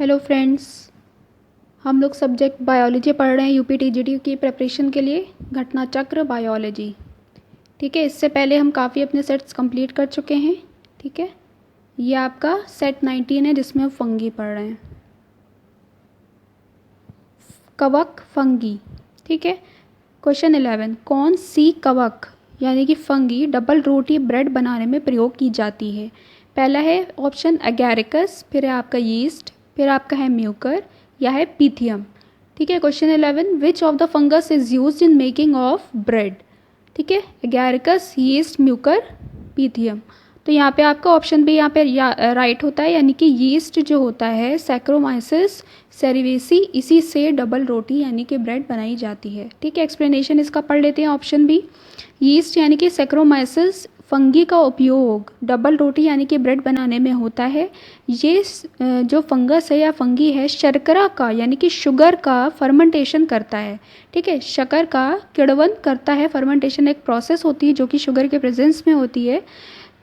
Hello friends, हम लोग subject biology पढ़ रहे हैं यूपी टीजीटी की प्रिपरेशन के लिए। घटना चक्र बायोलॉजी। ठीक है, इससे पहले हम काफ़ी अपने सेट्स कंप्लीट कर चुके हैं। ठीक है, ये आपका सेट 19 है जिसमें हम फंगी पढ़ रहे हैं। कवक फंगी। ठीक है, क्वेश्चन 11, कौन सी कवक यानी कि फंगी डबल रोटी ब्रेड बनाने में प्रयोग की जाती है? पहला है ऑप्शन एगैरिकस, फिर है आपका यीस्ट, फिर आपका है म्यूकर या है पीथियम। ठीक है, question 11, which of the fungus is used in making of bread? ठीक है, एगैरिकस, यीस्ट, म्यूकर, पीथियम। तो यहाँ पे आपका ऑप्शन भी यहाँ पे राइट होता है, यानी कि यीस्ट जो होता है सैक्रोमाइसिस सेरिवेसी, इसी से डबल रोटी यानी कि ब्रेड बनाई जाती है। ठीक है, एक्सप्लेनेशन इसका पढ़ लेते हैं। ऑप्शन बी, यीस्ट यानी कि सैक्रोमाइसिस फंगी का उपयोग डबल रोटी यानी कि ब्रेड बनाने में होता है। ये जो फंगस है या फंगी है शर्करा का यानी कि शुगर का फर्मेंटेशन करता है। ठीक है, शक्कर का किण्वन करता है। फर्मेंटेशन एक प्रोसेस होती है जो कि शुगर के प्रेजेंस में होती है।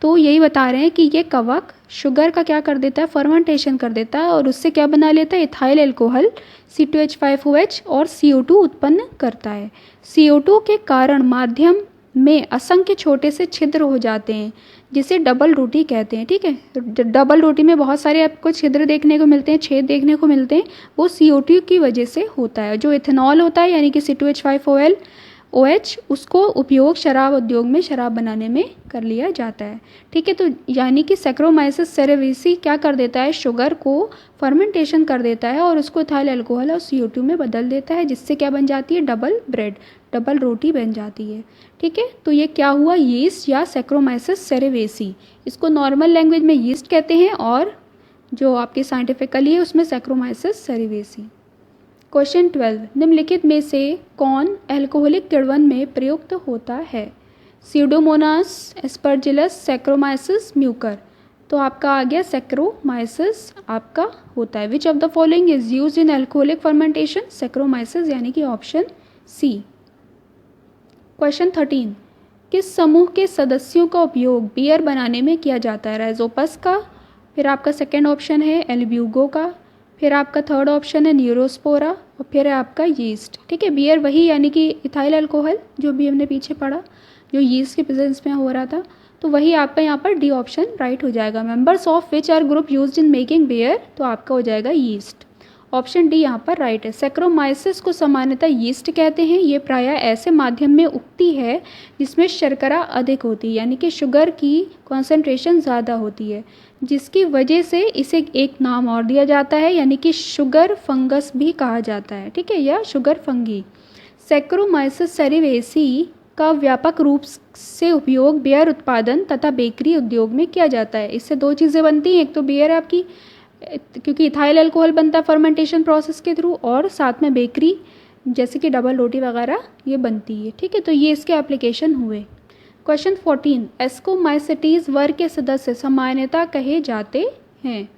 तो यही बता रहे हैं कि ये कवक शुगर का क्या कर देता है, फर्मेंटेशन कर देता है और उससे क्या बना लेता है, इथाइल एल्कोहल C2H5OH और CO2 उत्पन्न करता है। CO2 के कारण माध्यम में असंख्य छोटे से छिद्र हो जाते हैं जिसे डबल रोटी कहते हैं। ठीक है, डबल रोटी में बहुत सारे आपको छिद्र देखने को मिलते हैं, छेद देखने को मिलते हैं, वो CO2 की वजह से होता है। जो इथेनॉल होता है यानी कि C2H5OH उसको उपयोग शराब उद्योग में शराब बनाने में कर लिया जाता है। ठीक है, तो यानी कि सैक्रोमाइसिस सेरेवेसी क्या कर देता है, शुगर को फर्मेंटेशन कर देता है और उसको इथाइल अल्कोहल और CO2 में बदल देता है, जिससे क्या बन जाती है, डबल ब्रेड, डबल रोटी बन जाती है। ठीक है, तो ये क्या हुआ, यीस्ट या सैक्रोमाइसिस सेरेवेसी। इसको नॉर्मल लैंग्वेज में यीस्ट कहते हैं और जो आपके साइंटिफिकली है उसमें सैक्रोमाइसिस सेरेवेसी। क्वेश्चन 12, निम्नलिखित में से कौन अल्कोहलिक किण्वन में प्रयुक्त होता है? Pseudomonas, Aspergillus, saccharomyces, Mucor. तो आपका आ गया सैक्रोमाइसिस आपका होता है। Which of the following is used in alcoholic fermentation? Saccharomyces यानी कि ऑप्शन सी। क्वेश्चन 13, किस समूह के सदस्यों का उपयोग बियर बनाने में किया जाता है? राइजोपस का, फिर आपका सेकेंड ऑप्शन है एल्ब्यूगो का, फिर आपका थर्ड ऑप्शन है न्यूरोस्पोरा और फिर है आपका यीस्ट। ठीक है, बियर वही यानी कि इथाइल अल्कोहल जो भी हमने पीछे पढ़ा, जो यीस्ट के प्रेजेंस में हो रहा था, तो वही आपका यहाँ पर डी ऑप्शन राइट हो जाएगा। Members of which are group used in making beer, तो आपका हो जाएगा यीस्ट। ऑप्शन डी यहाँ पर राइट है। सैक्रोमाइसिस को सामान्यतः यीस्ट कहते हैं। ये प्रायः ऐसे माध्यम में उगती है जिसमें शर्करा अधिक होती है, यानी कि शुगर की कॉन्सेंट्रेशन ज़्यादा होती है, जिसकी वजह से इसे एक नाम और दिया जाता है, यानी कि शुगर फंगस भी कहा जाता है। ठीक है, या शुगर फंगी। सैक्रोमाइसिस सेरेवेसी का व्यापक रूप से उपयोग बियर उत्पादन तथा बेकरी उद्योग में किया जाता है। इससे दो चीज़ें बनती हैं, एक तो बियर आपकी क्योंकि इथाइल अल्कोहल बनता है फर्मेंटेशन प्रोसेस के थ्रू, और साथ में बेकरी जैसे कि डबल रोटी वगैरह ये बनती है। ठीक है, तो ये इसके एप्लीकेशन हुए। क्वेश्चन 14, एस्कोमाइसिटीज वर्ग के सदस्य सामान्यतः कहे जाते हैं?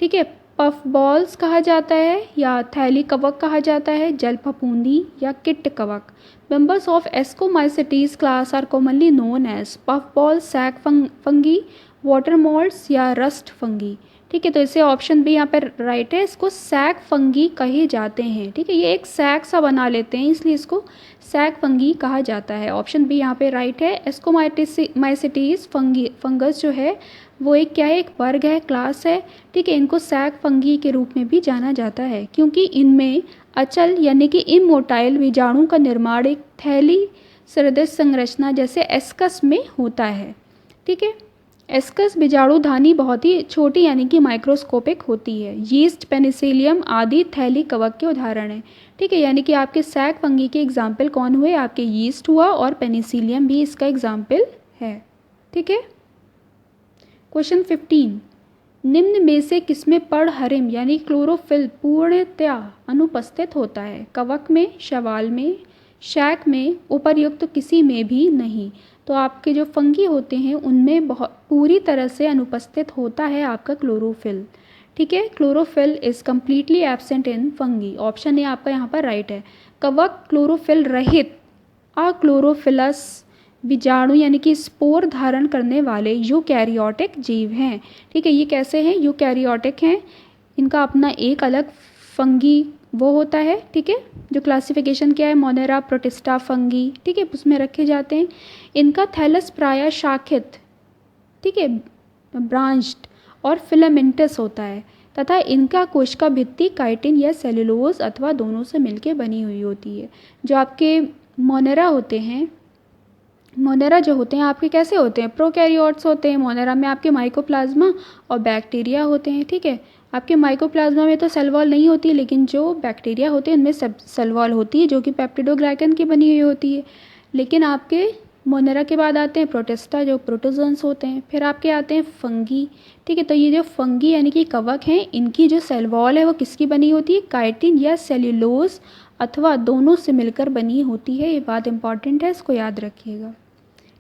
ठीक है, पफ बॉल्स कहा जाता है या थैली कवक कहा जाता है, जल फफूंदी या किट कवक। Members of ascomycetes class are commonly known as puff ball, sac fungi, water molds या रस्ट फंगी। ठीक है, तो इसे ऑप्शन बी यहाँ पर राइट है, इसको सैक फंगी कहे जाते हैं। ठीक है, ये एक सैक सा बना लेते हैं इसलिए इसको सैक फंगी कहा जाता है। ऑप्शन बी यहाँ पे राइट है। एस्कोमाइसिटीज फंगस जो है वो एक क्या है, एक वर्ग है, क्लास है। ठीक है, इनको सैक फंगी के रूप में भी जाना जाता है क्योंकि इनमें अचल यानी कि इमोटाइल बीजाणु का निर्माण एक थैली सदृश संरचना जैसे एस्कस में होता है। ठीक है, एस्कस बीजाणुधानी बहुत ही छोटी यानी कि माइक्रोस्कोपिक होती है। यीस्ट, पेनिसिलियम आदि थैली कवक के उदाहरण हैं। ठीक है, यानी कि आपके सैक फंगी के एग्जाम्पल कौन हुए, आपके यीस्ट हुआ और पेनिसिलियम भी इसका एग्जाम्पल है। ठीक है, क्वेश्चन 15, निम्न में से किसमें पर्णहरिम यानी क्लोरोफिल पूर्णतया अनुपस्थित होता है? कवक में, शैवाल में, शैक में, उपर्युक्त किसी में भी नहीं। तो आपके जो फंगी होते हैं उनमें बहुत पूरी तरह से अनुपस्थित होता है आपका क्लोरोफिल। ठीक है, chlorophyll is completely absent in fungi. Option A आपका यहाँ पर राइट है। कवक क्लोरोफिल रहित अक्लोरोफिलस बीजाणु यानी कि स्पोर धारण करने वाले यूकैरियोटिक जीव हैं। ठीक है, ये कैसे हैं, यूकैरियोटिक हैं। इनका अपना एक अलग फंगी वो होता है, ठीक है, जो क्लासिफिकेशन क्या है, मोनेरा, प्रोटिस्टा, फंगी, ठीक है, उसमें रखे जाते हैं। इनका थैलस प्रायः शाखित, ठीक है, ब्रांच्ड और फिलामेंटस होता है तथा इनका कोशिका भित्ति काइटिन या सेलुलोज अथवा दोनों से मिलकर बनी हुई होती है। जो आपके मोनेरा होते हैं, मोनेरा जो होते हैं आपके कैसे होते हैं, प्रोकैरियोट्स होते हैं। मोनेरा में आपके माइकोप्लाज्मा और बैक्टीरिया होते हैं, ठीक है। आपके माइकोप्लाज्मा में तो सेल वॉल नहीं होती, लेकिन जो बैक्टीरिया होते हैं उनमें सब सेल वॉल होती है जो कि पेप्टिडोग्लाइकन की बनी हुई होती है। लेकिन आपके मोनेरा के बाद आते हैं प्रोटिस्टा जो प्रोटोजोन्स होते हैं, फिर आपके आते हैं फंगी, ठीक है। तो ये जो फंगी यानी कि कवक हैं, इनकी जो सेल वॉल है वो किसकी बनी होती है, काइटिन या सेल्यूलोज अथवा दोनों से मिलकर बनी होती है। ये बात इंपॉर्टेंट है, इसको याद रखिएगा,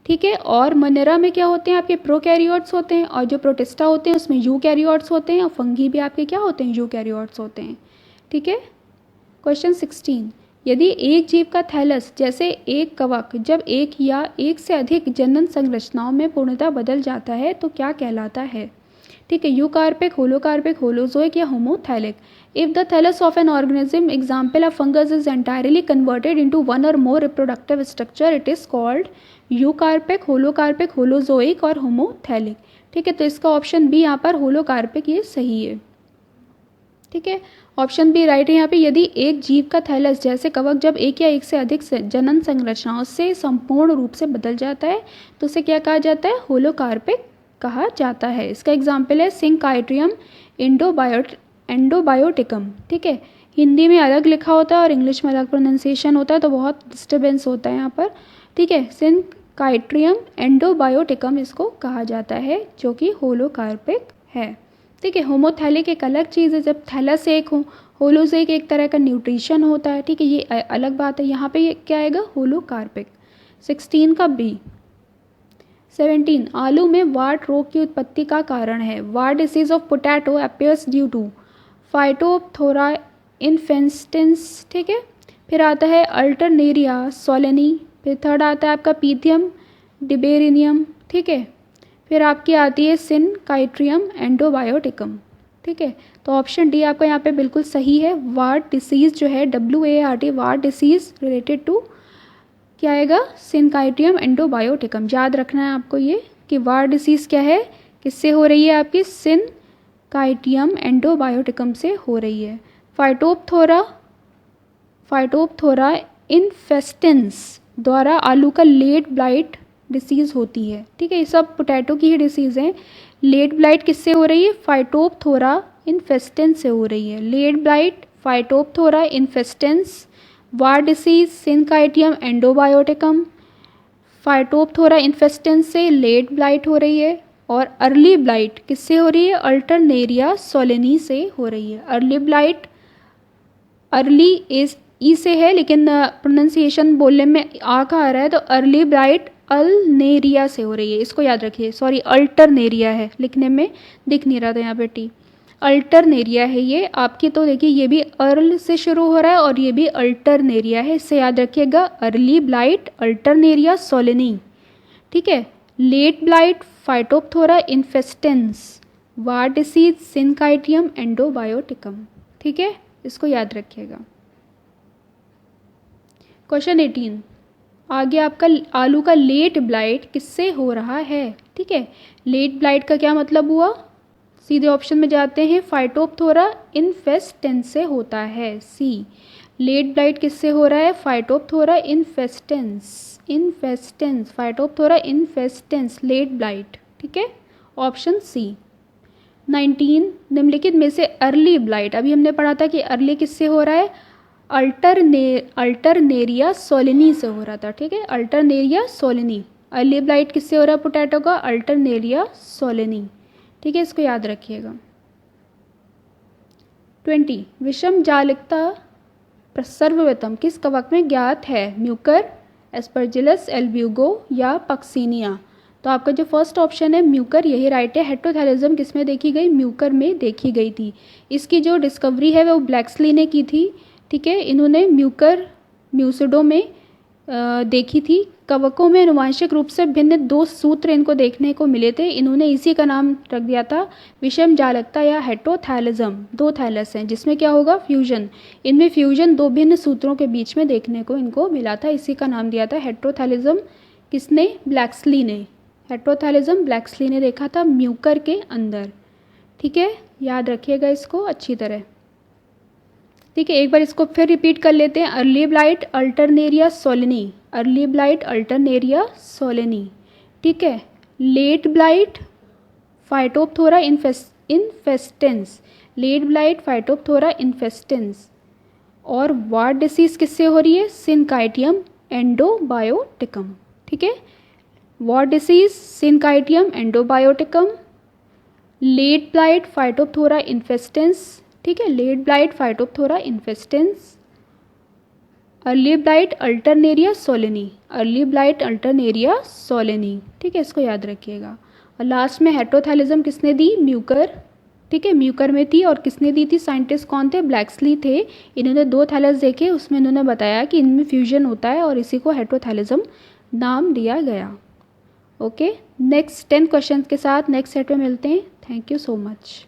ठीक है। और मोनेरा में क्या होते हैं, आपके प्रोकैरियोट्स होते हैं, और जो प्रोटिस्टा होते हैं उसमें यूकैरियोट्स होते हैं, और फंगी भी आपके क्या होते हैं, यूकैरियोट्स होते हैं, ठीक है। क्वेश्चन 16, यदि एक जीव का थैलस जैसे एक कवक जब एक या एक से अधिक जनन संरचनाओं में पूर्णतः बदल जाता है तो क्या कहलाता है, ठीक है। यूकार्पिक, होलोकार्पिक, होलोजोइक या homothallic. If the thallus of an organism example of fungus is entirely converted into one or more reproductive structure, it is called eucarpic, holocarpic, holozoic और होमोथैलिक, ठीक है। तो इसका ऑप्शन बी यहाँ पर होलोकार्पिक ये सही है, ठीक है। ऑप्शन बी राइट है यहाँ पे। यदि एक जीव का थैलस जैसे कवक जब एक या एक से अधिक जनन संरचनाओं से संपूर्ण रूप से बदल जाता है तो उसे क्या कहा जाता है, होलोकार्पिक कहा जाता है। इसका एग्जाम्पल है सिंकाइट्रियम एंडोबायोटिकम, ठीक है। हिंदी में अलग लिखा होता है और इंग्लिश में अलग प्रोनाउंसिएशन होता है, तो बहुत डिस्टर्बेंस होता है यहाँ पर, ठीक है। सिंकाइट्रियम एंडोबायोटिकम इसको कहा जाता है, जो कि होलोकार्पिक है, ठीक है। होमोथैलिक एक अलग चीज़ है, जब थैलस एक हो, होलोजोइक एक तरह का न्यूट्रिशन होता है, ठीक है, ये अलग बात है। यहाँ पे ये क्या आएगा, होलोकार्पिक। 16 का बी। 17, आलू में वाट रोग की उत्पत्ति का कारण है। Wart disease of potato appears due to Phytophthora infestans, ठीक है। फिर आता है अल्टरनेरिया सोलेनी, फिर थर्ड आता है आपका पीथियम डिबेरिनियम, ठीक है। फिर आपकी आती है सिनकाइट्रियम एंडोबायोटिकम, ठीक है। तो ऑप्शन डी आपका यहाँ पे बिल्कुल सही है। वार्ड डिसीज़ जो है WARD, wart disease related to क्या आएगा, सिनकाइट्रियम एंडोबायोटिकम। याद रखना है आपको ये कि वार्ड डिसीज़ क्या है, किससे हो रही है, आपकी सिनकाइट्रियम एंडोबायोटिकम से हो रही है। फाइटोप्थोरा इन्फेस्टेंस द्वारा आलू का लेट ब्लाइट डिसीज़ होती है, ठीक है। ये सब पोटैटो की ही डिसीज़ हैं। लेट ब्लाइट किससे हो रही है, फाइटोप्थोरा इन्फेस्टेंस से हो रही है। लेट ब्लाइट, फाइटोप्थोरा इन्फेस्टेंस, वार डिसीज, सिनकाइटियम एंडोबायोटिकम। फाइटोप्थोरा इन्फेस्टेंस से लेट ब्लाइट हो रही है, और अर्ली ब्लाइट किससे हो रही है, अल्टरनेरिया सोलेनी से हो रही है। अर्ली ब्लाइट, अर्ली इस ई से है लेकिन प्रोनाउंसिएशन बोलने में आ का आ रहा है, तो अर्ली ब्लाइट अल्नेरिया से हो रही है, इसको याद रखिए। सॉरी, अल्टरनेरिया है, लिखने में दिख नहीं रहा था यहाँ पे टी, अल्टरनेरिया है ये आपकी। तो देखिए ये भी अर्ल से शुरू हो रहा है और ये भी अल्टरनेरिया है, इससे याद रखिएगा अर्ली ब्लाइट अल्टरनेरिया सोलेनी, ठीक है। लेट ब्लाइट फाइटोप्थोरा इन्फेस्टेंस, वार डिसीज सिनकाइटियम एंडोबायोटिकम, ठीक है, इसको याद रखिएगा। क्वेश्चन 18, आगे आपका आलू का लेट ब्लाइट किससे हो रहा है, ठीक है। लेट ब्लाइट का क्या मतलब हुआ, सीधे ऑप्शन में जाते हैं, फाइटोप्थोरा इन्फेस्टेंस से होता है, सी। लेट ब्लाइट किससे हो रहा है, phytophthora infestans, phytophthora infestans late blight, ठीक है, ऑप्शन सी। 19, निम्नलिखित में से अर्ली ब्लाइट, अभी हमने पढ़ा था कि अर्ली किससे हो रहा है, अल्टरनेरिया सोलेनी से हो रहा था, ठीक है, अल्टरनेरिया सोलेनी। अर्ली ब्लाइट किससे हो रहा है पोटैटो का, अल्टरनेरिया सोलेनी, ठीक है, इसको याद रखिएगा। 20, विषम जालिकता सर्वप्रथम किस कवक में ज्ञात है, म्यूकर, एस्परजिलस, एल्ब्यूगो या पक्सीनिया। तो आपका जो फर्स्ट ऑप्शन है म्यूकर, यही राइट है। हेटेरोथैलेजम किस में देखी गई, म्यूकर में देखी गई थी। इसकी जो डिस्कवरी है वो ब्लैक्सली ने की थी, ठीक है। इन्होंने म्यूकर म्यूसिडो में देखी थी, कवकों में आनुवंशिक रूप से भिन्न दो सूत्र इनको देखने को मिले थे। इन्होंने इसी का नाम रख दिया था विषम जालकता या हेटरोथैलिज्म। दो थैलस हैं जिसमें क्या होगा, फ्यूजन। इनमें फ्यूजन दो भिन्न सूत्रों के बीच में देखने को इनको मिला था, इसी का नाम दिया था हेटरोथैलिज्म। किसने, ब्लैक्सली ने। हेटरोथैलिज्म ब्लैक्सली ने देखा था म्यूकर के अंदर। ठीक है, याद रखिएगा इसको अच्छी तरह। ठीक है, एक बार इसको फिर रिपीट कर लेते हैं। Early blight Alternaria solani, early blight Alternaria solani. ठीक है, late blight Phytophthora infestans, late blight Phytophthora infestans. और वार्ड डिसीज किससे हो रही है, सिनकाइटियम एंडोबायोटिकम। ठीक है, wart disease Synchytrium endobioticum, late blight Phytophthora infestans. ठीक है, late blight Phytophthora infestans, early blight Alternaria solani, early blight Alternaria solani. ठीक है, इसको याद रखिएगा। और लास्ट में हेटरोथैलिज्म किसने दी, म्यूकर। ठीक है, म्यूकर में थी। और किसने दी थी, साइंटिस्ट कौन थे, ब्लैक्सली थे। इन्होंने दो थैलस देखे, उसमें इन्होंने बताया कि इनमें फ्यूजन होता है और इसी को हेटरोथैलिज्म नाम दिया गया। ओके, नेक्स्ट 10 क्वेश्चन के साथ नेक्स्ट सेट में मिलते हैं। Thank you so much.